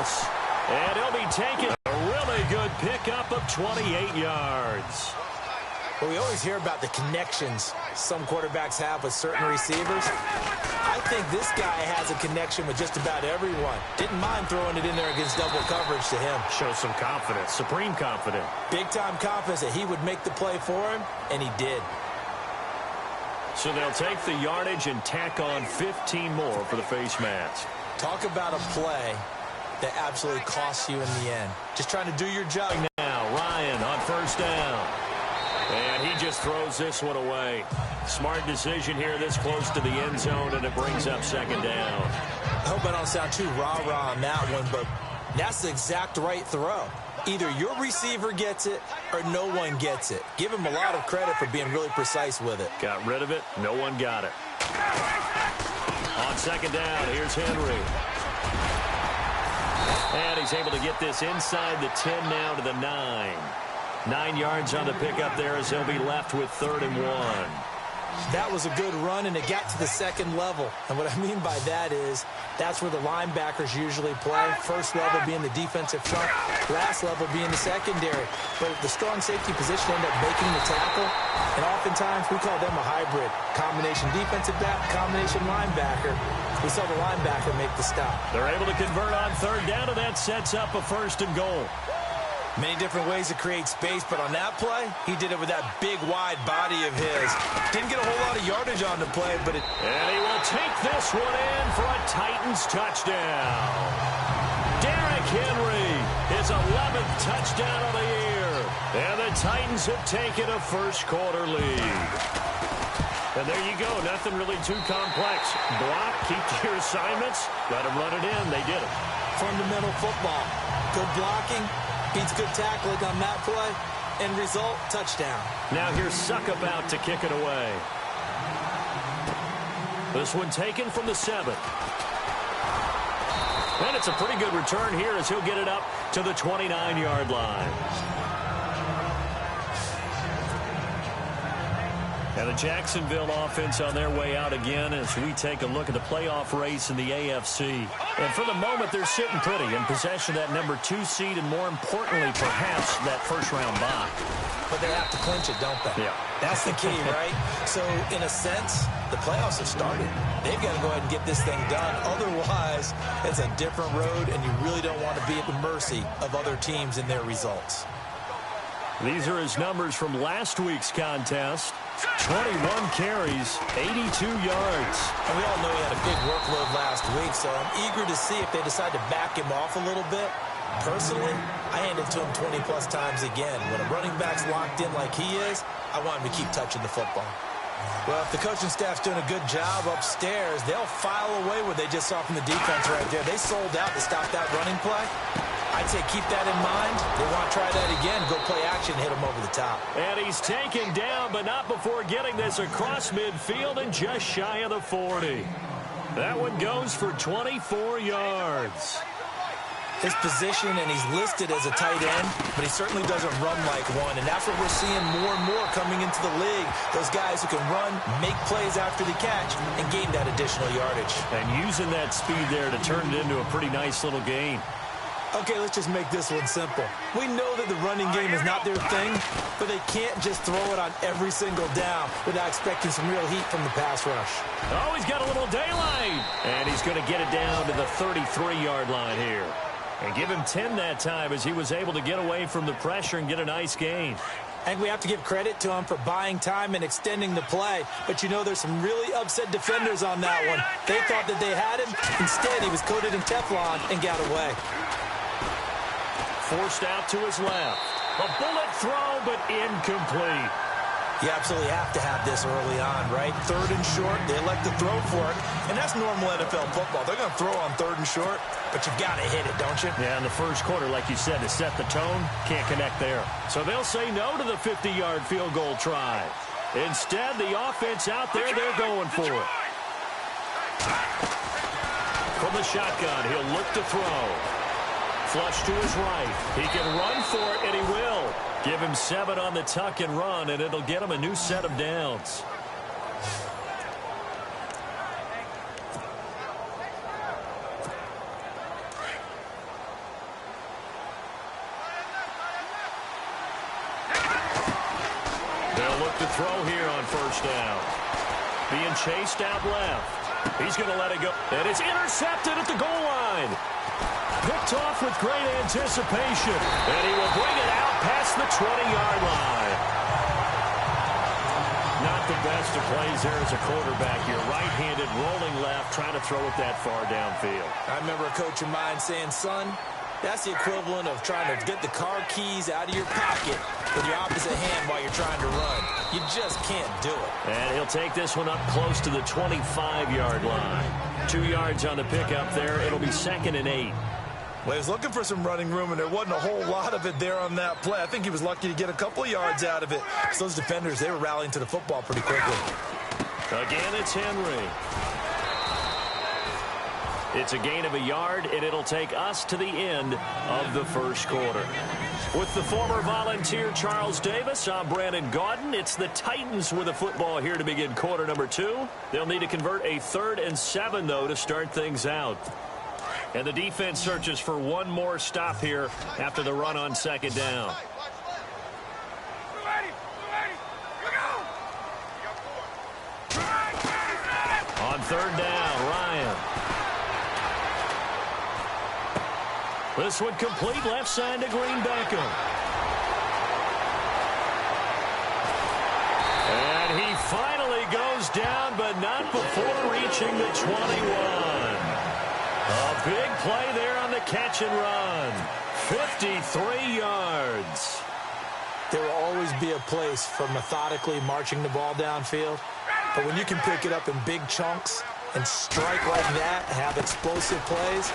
this. And he'll be taking a really good pickup of 28 yards. Well, we always hear about the connections some quarterbacks have with certain receivers. I think this guy has a connection with just about everyone. Didn't mind throwing it in there against double coverage to him. Shows some confidence, supreme confidence. Big-time confidence that he would make the play for him, and he did. So they'll take the yardage and tack on 15 more for the face mask. Talk about a play that absolutely costs you in the end. Just trying to do your job. Now, Ryan on first down. And he just throws this one away. Smart decision here this close to the end zone, and it brings up second down. I hope I don't sound too rah-rah on that one, but that's the exact right throw. Either your receiver gets it or no one gets it. Give him a lot of credit for being really precise with it. Got rid of it. No one got it. On second down, here's Henry. And he's able to get this inside the 10 now to the 9. 9 yards on the pickup there as he'll be left with 3rd and 1. That was a good run, and it got to the second level. And what I mean by that is that's where the linebackers usually play. First level being the defensive front, last level being the secondary. But the strong safety position ended up making the tackle, and oftentimes we call them a hybrid. Combination defensive back, combination linebacker. We saw the linebacker make the stop. They're able to convert on 3rd down, and that sets up a 1st and goal. Many different ways to create space, but on that play, he did it with that big, wide body of his. Didn't get a whole lot of yardage on the play, but it... And he will take this one in for a Titans touchdown. Derrick Henry, his 11th touchdown of the year. And the Titans have taken a first-quarter lead. And there you go. Nothing really too complex. Block, keep to your assignments, let them run it in. They did it. Fundamental football. Good blocking. Beats good tackling on that play. End result, touchdown. Now here's Suck about to kick it away. This one taken from the 7. And it's a pretty good return here as he'll get it up to the 29-yard line. And the Jacksonville offense on their way out again as we take a look at the playoff race in the AFC. And for the moment, they're sitting pretty in possession of that number 2 seed and, more importantly, perhaps that first-round bye. But they have to clinch it, don't they? Yeah. That's the key, right? So, in a sense, the playoffs have started. They've got to go ahead and get this thing done. Otherwise, it's a different road, and you really don't want to be at the mercy of other teams and their results. These are his numbers from last week's contest. 21 carries, 82 yards. And we all know he had a big workload last week, so I'm eager to see if they decide to back him off a little bit. Personally, I hand it to him 20-plus times again. When a running back's locked in like he is, I want him to keep touching the football. Well, if the coaching staff's doing a good job upstairs, they'll file away what they just saw from the defense right there. They sold out to stop that running play. I'd say keep that in mind. They want to try that again, go play action, hit him over the top. And he's taken down, but not before getting this across midfield and just shy of the 40. That one goes for 24 yards. His position, and he's listed as a tight end, but he certainly doesn't run like one, and that's what we're seeing more and more coming into the league. Those guys who can run, make plays after the catch, and gain that additional yardage. And using that speed there to turn it into a pretty nice little gain. Okay, let's just make this one simple. We know that the running game is not their thing, but they can't just throw it on every single down without expecting some real heat from the pass rush. Oh, he's got a little daylight. And he's going to get it down to the 33-yard line here. And give him 10 that time as he was able to get away from the pressure and get a nice gain. I think we have to give credit to him for buying time and extending the play. But, you know, there's some really upset defenders on that one. They thought that they had him. Instead, he was coated in Teflon and got away. Forced out to his left. A bullet throw, but incomplete. You absolutely have to have this early on, right? 3rd and short, they elect to throw for it. And that's normal NFL football. They're going to throw on 3rd and short, but you've got to hit it, don't you? Yeah, in the first quarter, like you said, to set the tone, can't connect there. So they'll say no to the 50-yard field goal try. Instead, the offense out there, they're going for it. From the shotgun, he'll look to throw. Flush to his right. He can run for it, and he will. Give him 7 on the tuck and run, and it'll get him a new set of downs. They'll look to throw here on first down. Being chased out left. He's going to let it go. And it's intercepted at the goal line. Picked off with great anticipation. And he will bring it out past the 20-yard line. Not the best of plays there as a quarterback. You're right-handed, rolling left, trying to throw it that far downfield. I remember a coach of mine saying, son, that's the equivalent of trying to get the car keys out of your pocket with your opposite hand while you're trying to run. You just can't do it. And he'll take this one up close to the 25-yard line. 2 yards on the pickup there. It'll be 2nd and 8. Well, he was looking for some running room, and there wasn't a whole lot of it there on that play. I think he was lucky to get a couple of yards out of it. So those defenders, they were rallying to the football pretty quickly. Again, it's Henry. It's a gain of a yard, and it'll take us to the end of the first quarter. With the former Volunteer Charles Davis, I'm Brandon Gaudin. It's the Titans with the football here to begin quarter number 2. They'll need to convert a 3rd and 7, though, to start things out. And the defense searches for one more stop here after the run on 2nd down. On 3rd down, Ryan. This one complete, left side to Green Beckham. And he finally goes down, but not before reaching the 21. A big play there on the catch and run. 53 yards. There will always be a place for methodically marching the ball downfield. But when you can pick it up in big chunks and strike like that, have explosive plays,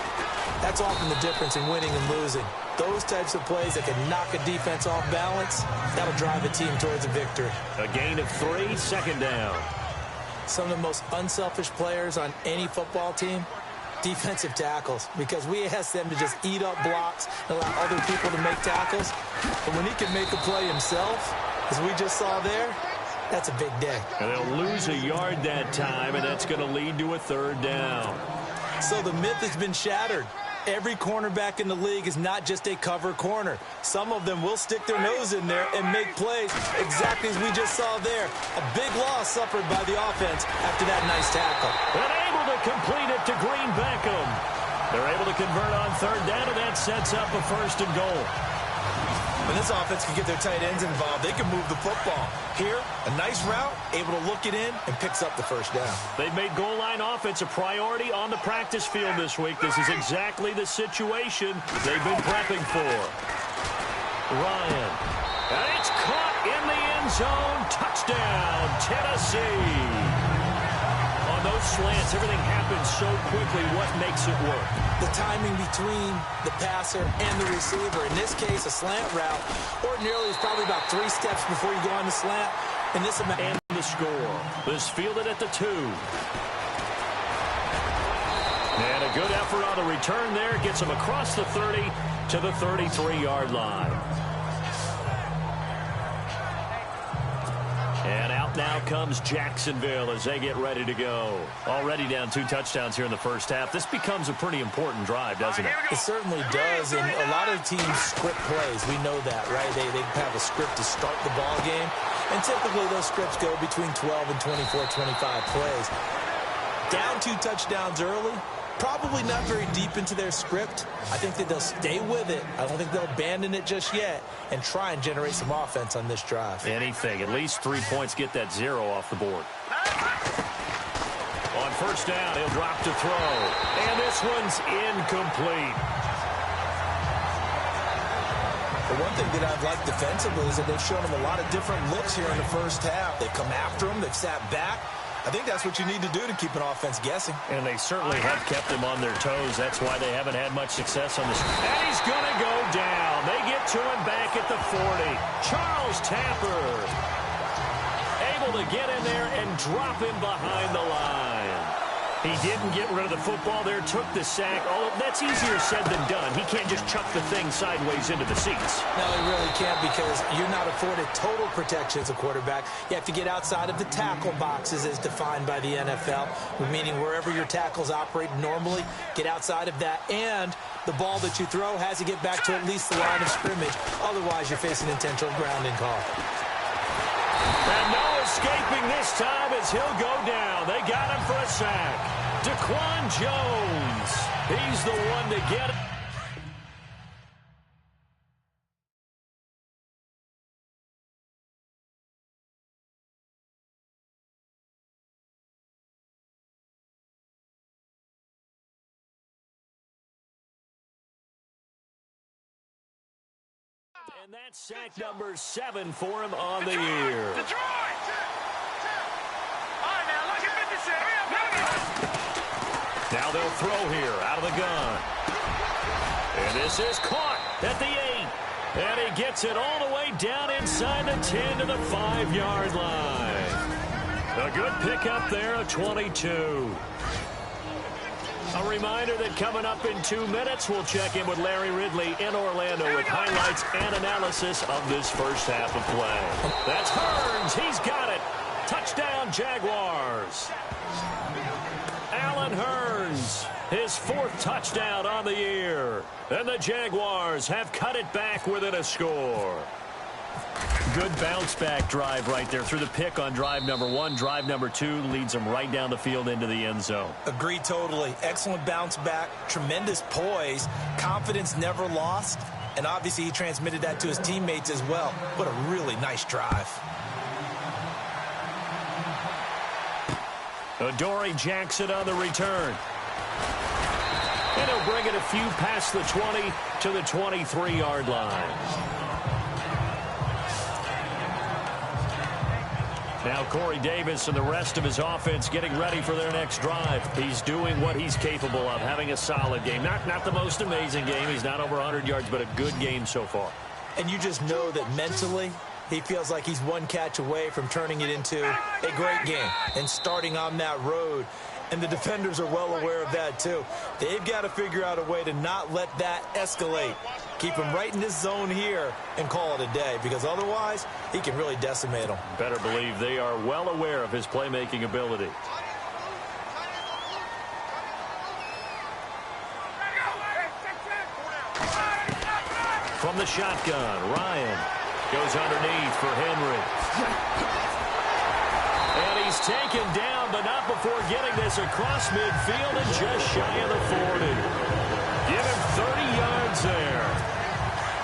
that's often the difference in winning and losing. Those types of plays that can knock a defense off balance, that'll drive a team towards a victory. A gain of 3, 2nd down. Some of the most unselfish players on any football team, defensive tackles, because we ask them to just eat up blocks and allow other people to make tackles. But when he can make a play himself, as we just saw there, that's a big day. And they'll lose a yard that time, and that's going to lead to a 3rd down. So the myth has been shattered. Every cornerback in the league is not just a cover corner. Some of them will stick their nose in there and make plays exactly as we just saw there. A big loss suffered by the offense after that nice tackle. And able to complete it to Green Beckham. They're able to convert on 3rd down, and that sets up a 1st and goal. When this offense can get their tight ends involved, they can move the football. Here, a nice route, able to look it in, and picks up the 1st down. They've made goal line offense a priority on the practice field this week. This is exactly the situation they've been prepping for. Ryan. And it's caught in the end zone. Touchdown, Tennessee. On those slants, everything happens so quickly. What makes it work? The timing between the passer and the receiver. In this case, a slant route. Ordinarily, it's probably about 3 steps before you go on the slant. And this amount. And the score. This fielded at the 2. And a good effort on the return there. Gets him across the 30 to the 33-yard line. And out now comes Jacksonville as they get ready to go. Already down 2 touchdowns here in the first half. This becomes a pretty important drive, doesn't it? It certainly does, and a lot of teams script plays. We know that, right? They have a script to start the ball game, and typically those scripts go between 12 and 24, 25 plays. Down 2 touchdowns early, probably not very deep into their script. I think that they'll stay with it. I don't think they'll abandon it just yet and try and generate some offense on this drive. Anything. At least 3 points, get that 0 off the board. On first down, he'll drop to throw. And this one's incomplete. The one thing that I've liked defensively is that they've shown them a lot of different looks here in the first half. They've come after him. They've sat back. I think that's what you need to do to keep an offense guessing. And they certainly have kept them on their toes. That's why they haven't had much success on this. And he's going to go down. They get to him back at the 40. Charles Tapper able to get in there and drop him behind the line. He didn't get rid of the football there, took the sack. Oh, that's easier said than done. He can't just chuck the thing sideways into the seats. No, he really can't, because you're not afforded total protection as a quarterback. You have to get outside of the tackle boxes as defined by the NFL, meaning wherever your tackles operate normally, get outside of that. And the ball that you throw has to get back to at least the line of scrimmage. Otherwise, you're facing intentional grounding call. And no escaping this time as he'll go down. They got him for a sack. Daquan Jones. He's the one to get it. And that's sack number 7 for him on the year. Now they'll throw here out of the gun. And this is caught at the 8. And he gets it all the way down inside the 10 to the 5-yard line. A good pickup there of 22. A reminder that coming up in 2 minutes, we'll check in with Larry Ridley in Orlando with highlights and analysis of this first half of play. That's Hearns. He's got it. Touchdown, Jaguars. Allen Hearns, his 4th touchdown on the year. And the Jaguars have cut it back within a score. Good bounce-back drive right there through the pick on drive number 1. Drive number 2 leads them right down the field into the end zone. Agree totally. Excellent bounce-back, tremendous poise, confidence never lost, and obviously he transmitted that to his teammates as well. What a really nice drive. Adoree Jackson on the return. And he'll bring it a few past the 20 to the 23-yard line. Now Corey Davis and the rest of his offense getting ready for their next drive. He's doing what he's capable of, having a solid game. Not the most amazing game. He's not over 100 yards, but a good game so far. And you just know that mentally he feels like he's one catch away from turning it into a great game and starting on that road. And the defenders are well aware of that too. They've got to figure out a way to not let that escalate. Keep him right in this zone here and call it a day, because otherwise he can really decimate them. Better believe they are well aware of his playmaking ability. From the shotgun, Ryan goes underneath for Henry. And he's taken down, but not before getting this across midfield and just shy of the 40. Give him 30 yards there.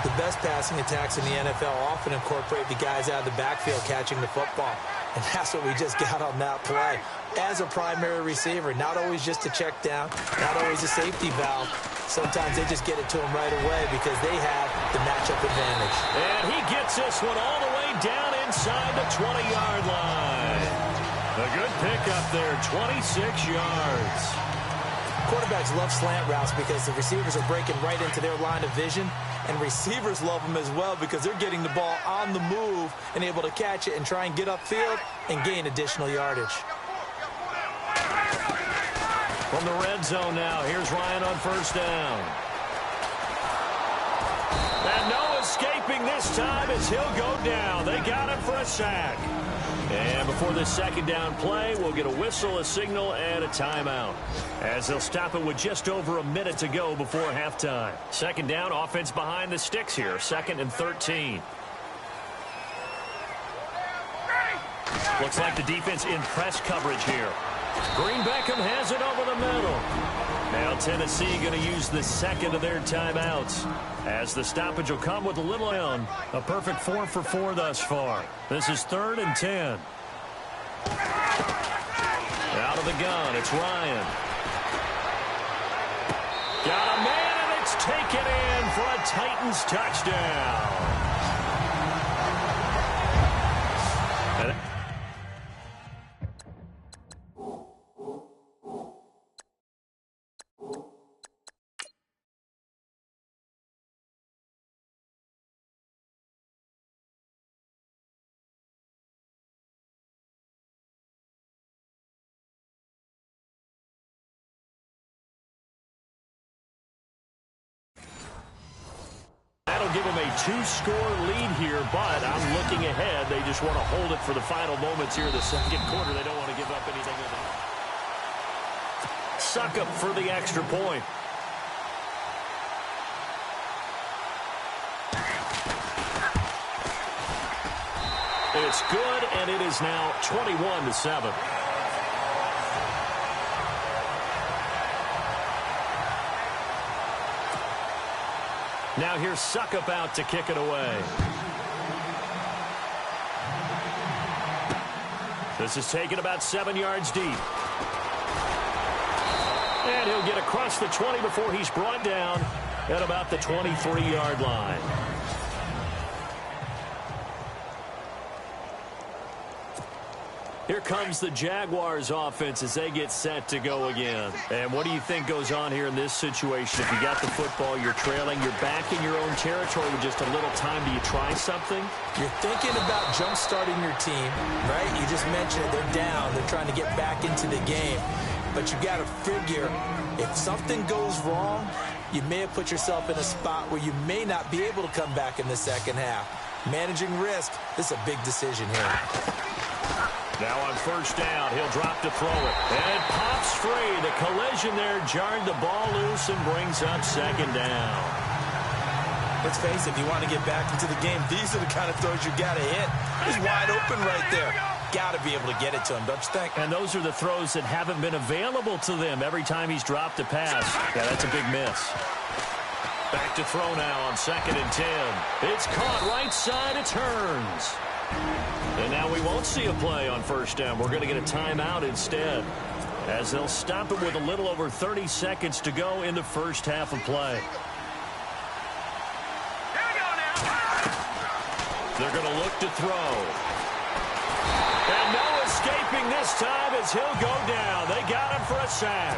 The best passing attacks in the NFL often incorporate the guys out of the backfield catching the football. And that's what we just got on that play. As a primary receiver, not always just a check down, not always a safety valve. Sometimes they just get it to him right away because they have the matchup advantage. And he gets this one all the way down inside the 20-yard line. A good pickup there, 26 yards. Quarterbacks love slant routes because the receivers are breaking right into their line of vision, and receivers love them as well because they're getting the ball on the move and able to catch it and try and get upfield and gain additional yardage. From the red zone now, here's Ryan on first down. And no escaping this time as he'll go down. They got him for a sack. And before this second down play, we'll get a whistle, a signal, and a timeout, as they'll stop it with just over a minute to go before halftime. Second down, offense behind the sticks here, 2nd and 13. Looks like the defense in press coverage here. Green Beckham has it over the middle. Now Tennessee going to use the second of their timeouts, as the stoppage will come with a little down. A perfect 4 for 4 thus far. This is 3rd and 10. Out of the gun, it's Ryan. Got a man, and it's taken in for a Titans touchdown. That'll give them a 2-score lead here, but I'm looking ahead. They just want to hold it for the final moments here of the second quarter. They don't want to give up anything. Suck up for the extra point. It's good, and it is now 21-7. Now here's Suckup out to kick it away. This is taken about 7 yards deep. And he'll get across the 20 before he's brought down at about the 23-yard line. Here comes the Jaguars offense as they get set to go again. And what do you think goes on here in this situation? If you got the football, you're trailing, you're back in your own territory with just a little time. Do you try something? You're thinking about jump-starting your team, right? You just mentioned it. They're down. They're trying to get back into the game. But you got to figure if something goes wrong, you may have put yourself in a spot where you may not be able to come back in the second half. Managing risk, this is a big decision here. Now on first down, he'll drop to throw it. And it pops free. The collision there jarred the ball loose and brings up second down. Let's face it, if you want to get back into the game, these are the kind of throws you got to hit. He's wide open right there. Got to be able to get it to him, don't you think? And those are the throws that haven't been available to them every time he's dropped a pass. Yeah, that's a big miss. Back to throw now on 2nd and 10. It's caught right side. It turns. And now we won't see a play on first down. We're going to get a timeout instead, as they'll stop it with a little over 30 seconds to go in the first half of play. They're going to look to throw. And no escaping this time as he'll go down. They got him for a sack.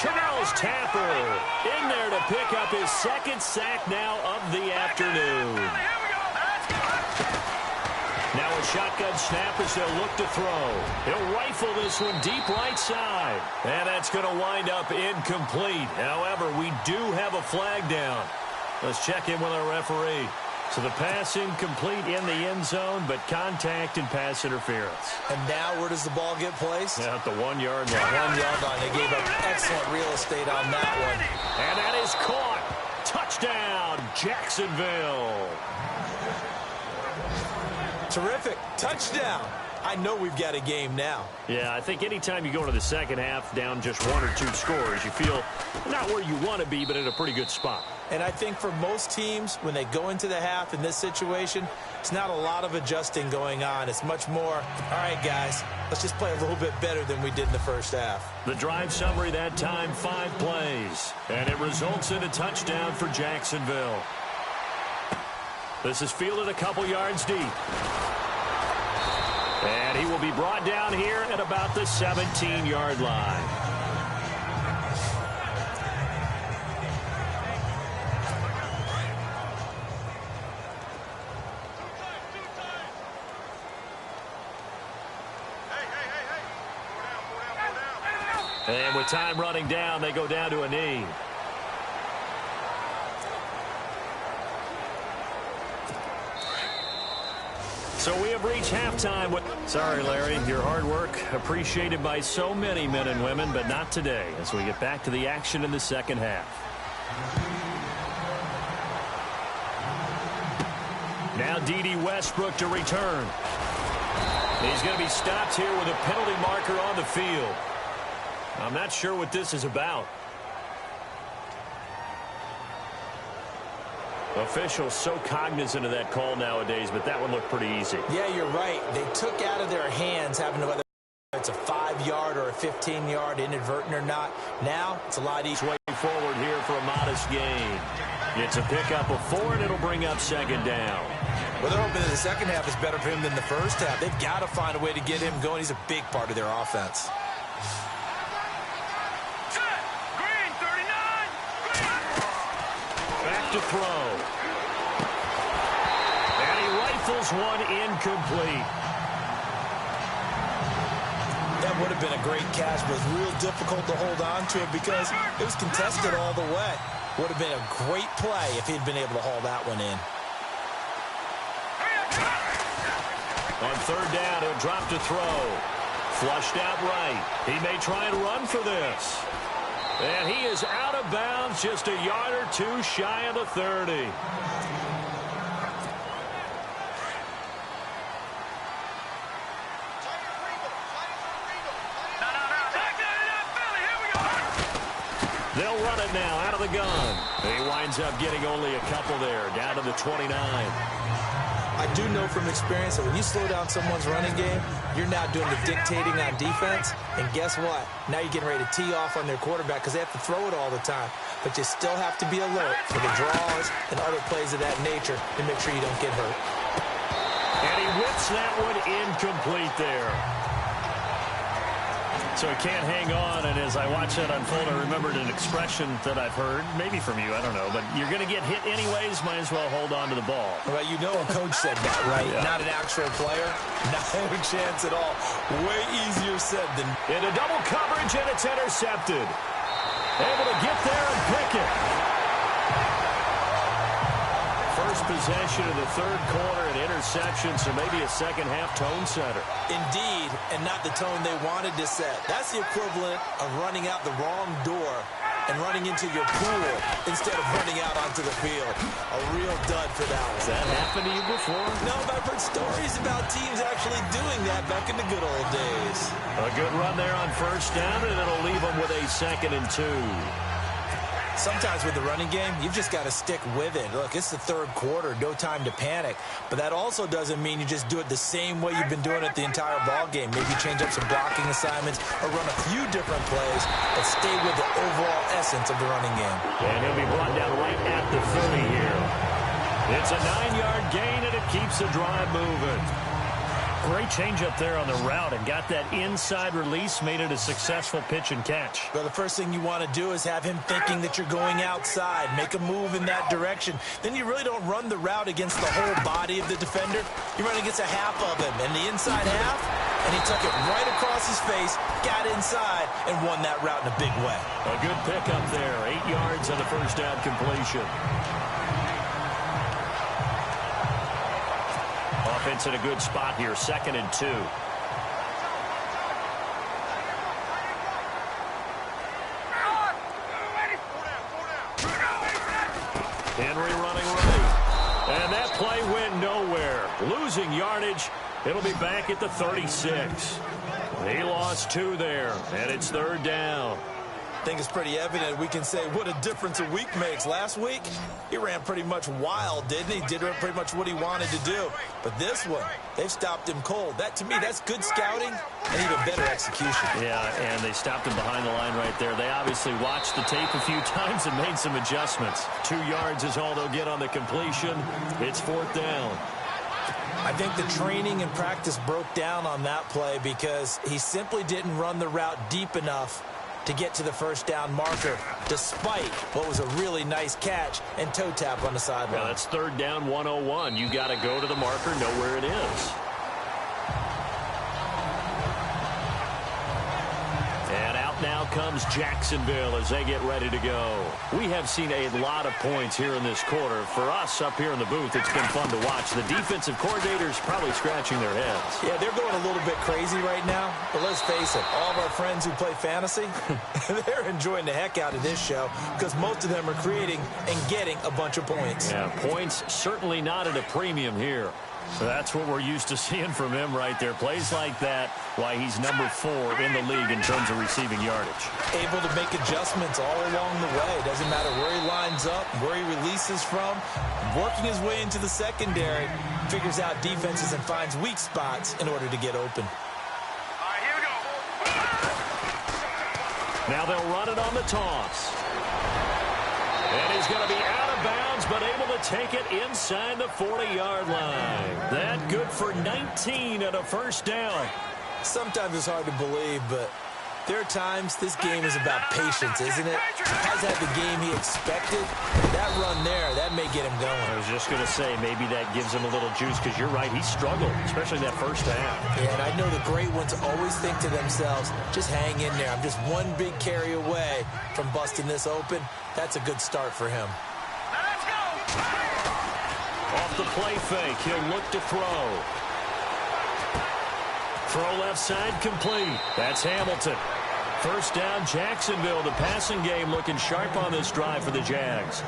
Charles Tapper in there to pick up his second sack now of the afternoon. Now a shotgun snap as they'll look to throw. He'll rifle this one deep right side. And that's going to wind up incomplete. However, we do have a flag down. Let's check in with our referee. So the pass incomplete in the end zone, but contact and pass interference. And now where does the ball get placed? At the 1 yard line. 1 yard line. They gave up excellent real estate on that one. And that is caught. Touchdown, Jacksonville. Terrific. Touchdown. I know we've got a game now. Yeah, I think anytime you go into the second half down just 1 or 2 scores, you feel not where you want to be, but in a pretty good spot. And I think for most teams, when they go into the half in this situation, it's not a lot of adjusting going on. It's much more, all right, guys, let's just play a little bit better than we did in the first half. The drive summary that time, 5 plays. And it results in a touchdown for Jacksonville. This is fielded a couple yards deep. And he will be brought down here at about the 17-yard line. And with time running down, they go down to a knee. So we have reached halftime with... Sorry, Larry, your hard work appreciated by so many men and women, but not today as we get back to the action in the second half. Now D.D. Westbrook to return. He's going to be stopped here with a penalty marker on the field. I'm not sure what this is about. Officials so cognizant of that call nowadays, but that one looked pretty easy. Yeah, you're right. They took out of their hands having to whether it's a 5-yard or a 15-yard, inadvertent or not. Now it's a lot easier. Way forward here for a modest gain. It's a pickup of 4, and it'll bring up second down. Well, they're hoping that the second half is better for him than the first half. They've got to find a way to get him going. He's a big part of their offense. Back to throw. And he rifles one incomplete. That would have been a great catch, but it was real difficult to hold on to it because it was contested all the way. Would have been a great play if he'd been able to haul that one in. On third down, he'll drop to throw. Flushed out right. He may try and run for this. And he is out of bounds, just a yard or 2 shy of the 30. They'll run it now out of the gun. He winds up getting only a couple there, down to the 29. I do know from experience that when you slow down someone's running game, you're now doing the dictating on defense. And guess what? Now you're getting ready to tee off on their quarterback because they have to throw it all the time. But you still have to be alert for the draws and other plays of that nature to make sure you don't get hurt. And he whips that one incomplete there. So he can't hang on, and as I watch that unfold, I remembered an expression that I've heard, maybe from you, I don't know, but you're going to get hit anyways, might as well hold on to the ball. Well, you know a coach said that, right? Yeah. Not an actual player. No chance at all. Way easier said than... Into double coverage, and it's intercepted. Able to get there and pick it. First possession of the third quarter, an interception, so maybe a second-half tone setter. Indeed, and not the tone they wanted to set. That's the equivalent of running out the wrong door and running into your pool instead of running out onto the field. A real dud for that one. Has that happened to you before? No, but I've heard stories about teams actually doing that back in the good old days. A good run there on first down, and it'll leave them with a 2nd and 2. Sometimes with the running game, you've just got to stick with it. Look, it's the third quarter, no time to panic. But that also doesn't mean you just do it the same way you've been doing it the entire ball game. Maybe change up some blocking assignments or run a few different plays, but stay with the overall essence of the running game. And he'll be brought down right at the 30 here. It's a 9-yard gain, and it keeps the drive moving. Great change up there on the route and got that inside release, made it a successful pitch and catch. Well, the first thing you want to do is have him thinking that you're going outside, make a move in that direction. Then you really don't run the route against the whole body of the defender. You run against a half of him, and the inside half, and he took it right across his face, got inside, and won that route in a big way. A good pickup there, 8 yards on the first down completion. Offense in a good spot here, 2nd and 2. Henry running right. And that play went nowhere. Losing yardage. It'll be back at the 36. He lost 2 there, and it's 3rd down. I think it's pretty evident we can say what a difference a week makes. Last week, he ran pretty much wild, didn't he? Did pretty much what he wanted to do. But this one, they've stopped him cold. That, to me, that's good scouting and even better execution. Yeah, and they stopped him behind the line right there. They obviously watched the tape a few times and made some adjustments. 2 yards is all they'll get on the completion. It's 4th down. I think the training and practice broke down on that play because he simply didn't run the route deep enough to get to the first down marker, despite what was a really nice catch and toe tap on the sideline. Yeah, that's 3rd down 101. You got to go to the marker, know where it is. And out now comes Jacksonville as they get ready to go. We have seen a lot of points here in this quarter. For us up here in the booth, it's been fun to watch. The defensive coordinators probably scratching their heads. Yeah, they're going a little bit crazy right now. But let's face it, all of our friends who play fantasy, they're enjoying the heck out of this show because most of them are creating and getting a bunch of points. Yeah, points certainly not at a premium here. So that's what we're used to seeing from him right there. Plays like that, why he's number 4 in the league in terms of receiving yardage. Able to make adjustments all along the way. Doesn't matter where he lines up, where he releases from. Working his way into the secondary, figures out defenses and finds weak spots in order to get open. All right, here we go. Now they'll run it on the toss. And he's going to be out of bounds, but able to take it inside the 40-yard line. That good for 19 and a first down. Sometimes it's hard to believe, but there are times this game is about patience, isn't it? Has had the game he expected. That run there, that may get him going. I was just going to say, maybe that gives him a little juice, because you're right, he struggled, especially that first half. Yeah, and I know the great ones always think to themselves, just hang in there. I'm just one big carry away from busting this open. That's a good start for him. Let's go. Off the play fake, he'll look to throw. Throw left side complete. That's Hamilton. First down, Jacksonville. The passing game looking sharp on this drive for the Jags.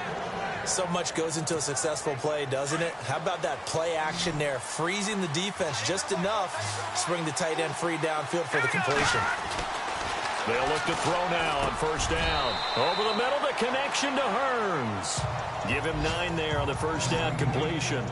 So much goes into a successful play, doesn't it? How about that play action there? Freezing the defense just enough to bring the tight end free downfield for the completion. They'll look to throw now on first down. Over the middle, the connection to Hearns. Give him 9 there on the first down completion.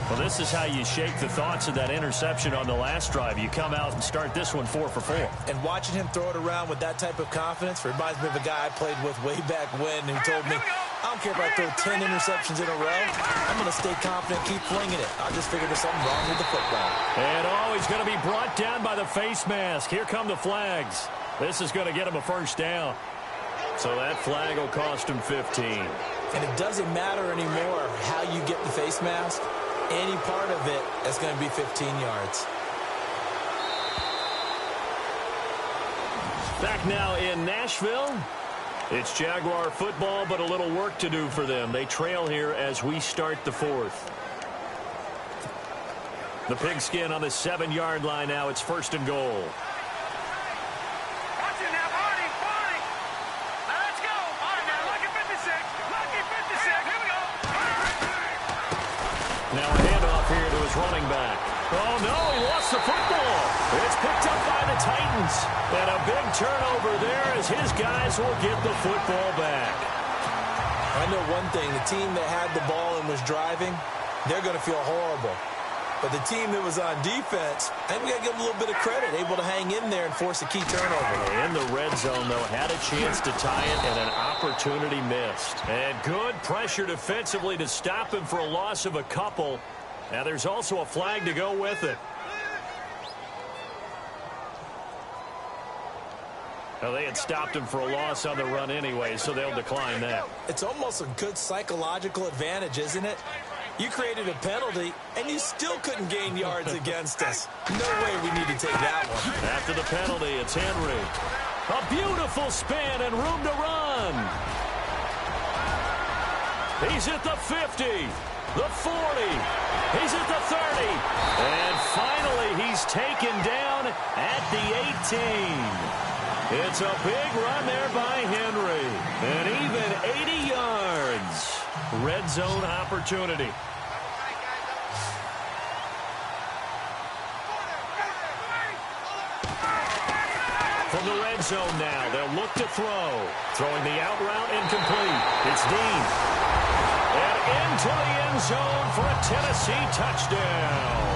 Well, this is how you shake the thoughts of that interception on the last drive. You come out and start this one 4 for 4. And watching him throw it around with that type of confidence reminds me of a guy I played with way back when who told me, I don't care if I throw 10 interceptions in a row. I'm going to stay confident, keep flinging it. I just figured there's something wrong with the football. And he's going to be brought down by the face mask. Here come the flags. This is going to get him a first down. So that flag will cost him 15. And it doesn't matter anymore how you get the face mask. Any part of it is going to be 15 yards. Back now in Nashville. It's Jaguar football, but a little work to do for them. They trail here as we start the 4th. The pigskin on the 7-yard line now. It's 1st and goal. Now a handoff here to his running back. Oh, no, he lost the football. It's picked up by the Titans. And a big turnover there as his guys will get the football back. I know one thing. The team that had the ball and was driving, they're going to feel horrible. But the team that was on defense, I think we got to give them a little bit of credit, able to hang in there and force a key turnover. In the red zone, though, had a chance to tie it and an opportunity missed. And good pressure defensively to stop him for a loss of a couple. Now there's also a flag to go with it. Now, they had stopped him for a loss on the run anyway, so they'll decline that. It's almost a good psychological advantage, isn't it? You created a penalty, and you still couldn't gain yards against us. No way we need to take that one. After the penalty, it's Henry. A beautiful spin and room to run. He's at the 50, the 40. He's at the 30. And finally, he's taken down at the 18. It's a big run there by Henry. And even 80 yards. Red zone opportunity. From the red zone now, they'll look to throw. Throwing the out route incomplete. It's Dean. And into the end zone for a Tennessee touchdown.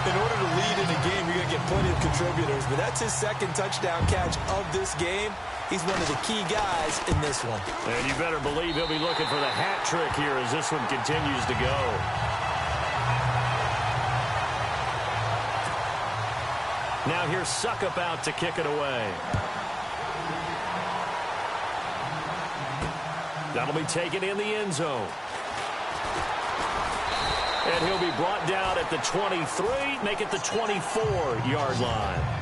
In order to lead in a game, you're going to get plenty of contributors, but that's his 2nd touchdown catch of this game. He's one of the key guys in this one. And you better believe he'll be looking for the hat trick here as this one continues to go. Now here's Suckup out to kick it away. That'll be taken in the end zone. And he'll be brought down at the 23, make it the 24-yard line.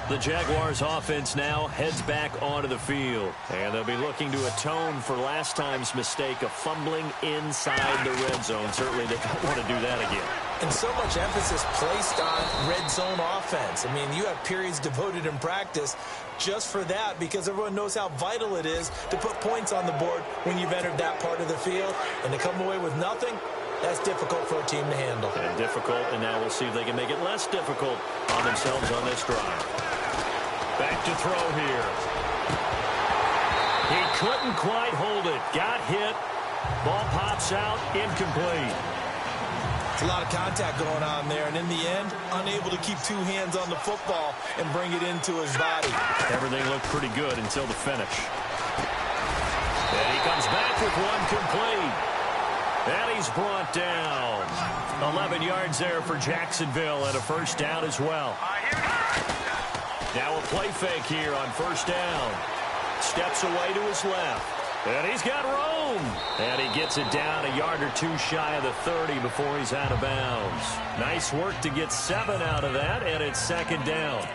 The Jaguars offense now heads back onto the field. And they'll be looking to atone for last time's mistake of fumbling inside the red zone. Certainly they don't want to do that again. And so much emphasis placed on red zone offense. I mean, you have periods devoted in practice just for that because everyone knows how vital it is to put points on the board when you've entered that part of the field. And to come away with nothing, that's difficult for a team to handle. And difficult, and now we'll see if they can make it less difficult on themselves on this drive. Back to throw here. He couldn't quite hold it. Got hit. Ball pops out. Incomplete. It's a lot of contact going on there, and in the end, unable to keep 2 hands on the football and bring it into his body. Everything looked pretty good until the finish. And he comes back with one complete. And he's brought down. 11 yards there for Jacksonville and a first down as well. Now a play fake here on first down. Steps away to his left. And he's got room. And he gets it down a yard or 2 shy of the 30 before he's out of bounds. Nice work to get 7 out of that, and it's 2nd down.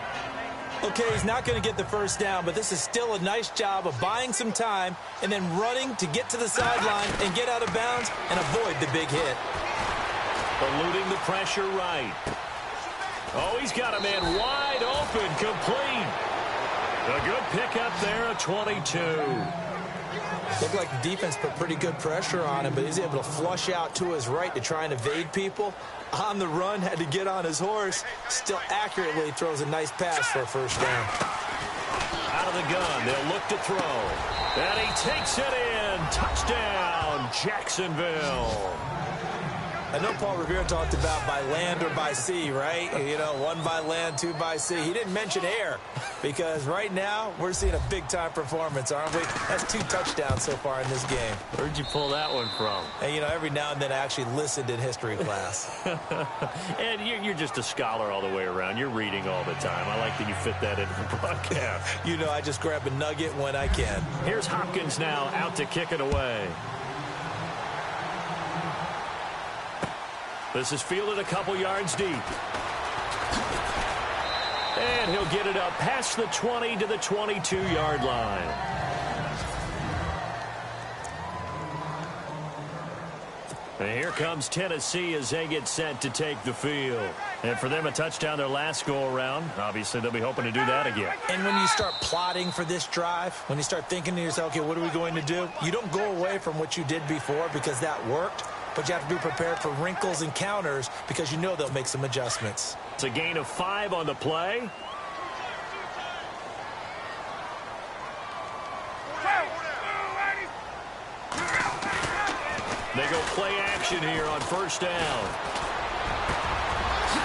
Okay, he's not going to get the first down, but this is still a nice job of buying some time and then running to get to the sideline and get out of bounds and avoid the big hit. Eluding the pressure right. Oh, he's got a man wide open, complete. A good pickup there, a 22. Looked like the defense put pretty good pressure on him, but he's able to flush out to his right to try and evade people. On the run, had to get on his horse. Still accurately throws a nice pass for a first down. Out of the gun, they'll look to throw. And he takes it in. Touchdown, Jacksonville. I know Paul Revere talked about by land or by sea, right? You know, one by land, two by sea. He didn't mention air because right now we're seeing a big-time performance, aren't we? That's 2 touchdowns so far in this game. Where'd you pull that one from? And, you know, every now and then I actually listened in history class. And you're just a scholar all the way around. You're reading all the time. I like that you fit that into the broadcast. You know, I just grab a nugget when I can. Here's Hopkins now out to kick it away. This is fielded a couple yards deep. And he'll get it up past the 20 to the 22-yard line. And here comes Tennessee as they get set to take the field. And for them, a touchdown their last go-around. Obviously, they'll be hoping to do that again. And when you start plotting for this drive, when you start thinking to yourself, okay, what are we going to do? You don't go away from what you did before because that worked. But you have to be prepared for wrinkles and counters because you know they'll make some adjustments. It's a gain of 5 on the play. They go play action here on first down.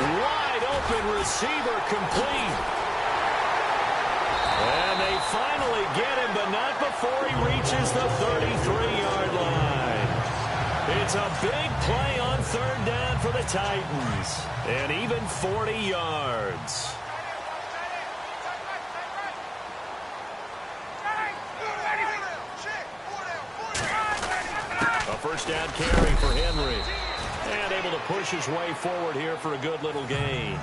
Wide open receiver complete. And they finally get him, but not before he reaches the 33-yard line. It's a big play on third down for the Titans. And even 40 yards. A first down carry for Henry. And able to push his way forward here for a good little gain.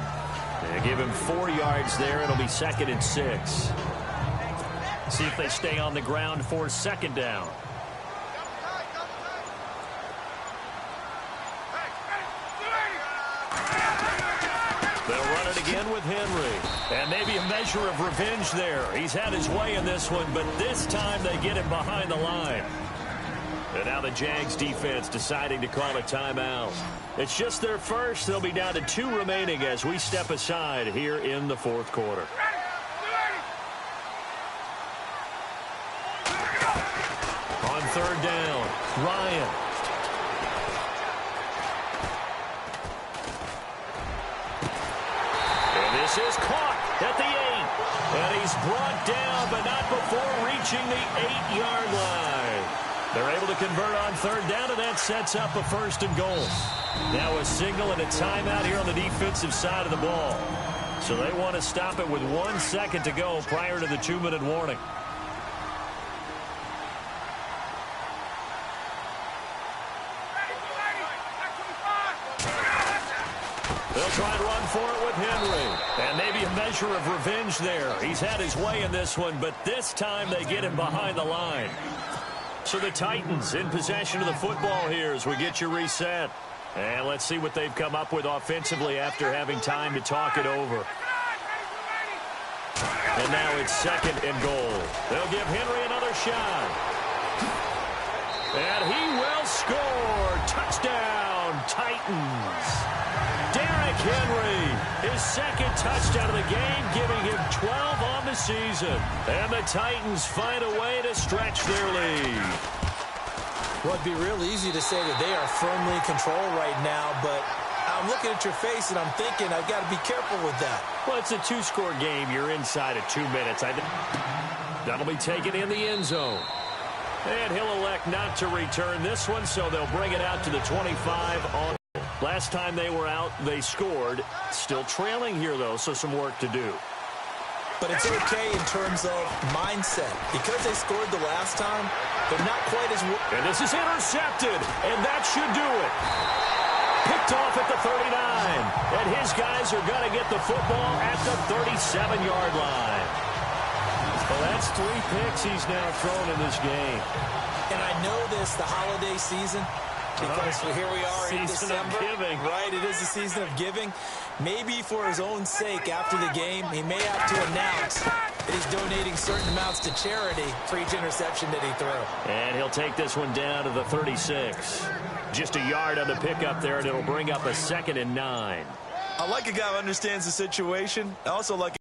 They give him 4 yards there. It'll be 2nd and 6. See if they stay on the ground for second down. They'll run it again with Henry. And maybe a measure of revenge there. He's had his way in this one, but this time they get him behind the line. And now the Jags defense deciding to call a timeout. It's just their first. They'll be down to 2 remaining as we step aside here in the 4th quarter. On third down, Ryan. This is caught at the 8. And he's brought down, but not before reaching the 8-yard line. They're able to convert on third down, and that sets up a 1st and goal. Now a signal and a timeout here on the defensive side of the ball. So they want to stop it with 1 second to go prior to the 2-minute warning. They'll try and run for it with Henry. And maybe a measure of revenge there. He's had his way in this one, but this time they get him behind the line. So the Titans in possession of the football here as we get you reset. And let's see what they've come up with offensively after having time to talk it over. And now it's 2nd and goal. They'll give Henry another shot. And he will score. Touchdown, Titans. Derrick Henry, his 2nd touchdown of the game, giving him 12 on the season. And the Titans find a way to stretch their lead. Well, it'd be real easy to say that they are firmly in control right now, but I'm looking at your face and I'm thinking I've got to be careful with that. Well, it's a 2-score game. You're inside of 2 minutes. That'll be taken in the end zone. And he'll elect not to return this one, so they'll bring it out to the 25 on. Last time they were out, they scored. Still trailing here, though, so some work to do. But it's okay in terms of mindset. Because they scored the last time, they're not quite as... And this is intercepted, and that should do it. Picked off at the 39. And his guys are going to get the football at the 37-yard line. Well, that's 3 picks he's now thrown in this game. And I know this, the holiday season... Because here we are in December, right? It is the season of giving. Maybe for his own sake after the game, he may have to announce And he's donating certain amounts to charity for each interception that he threw. And he'll take this one down to the 36. Just a yard on the pickup there, and it'll bring up a 2nd and 9. I like a guy who understands the situation. I also like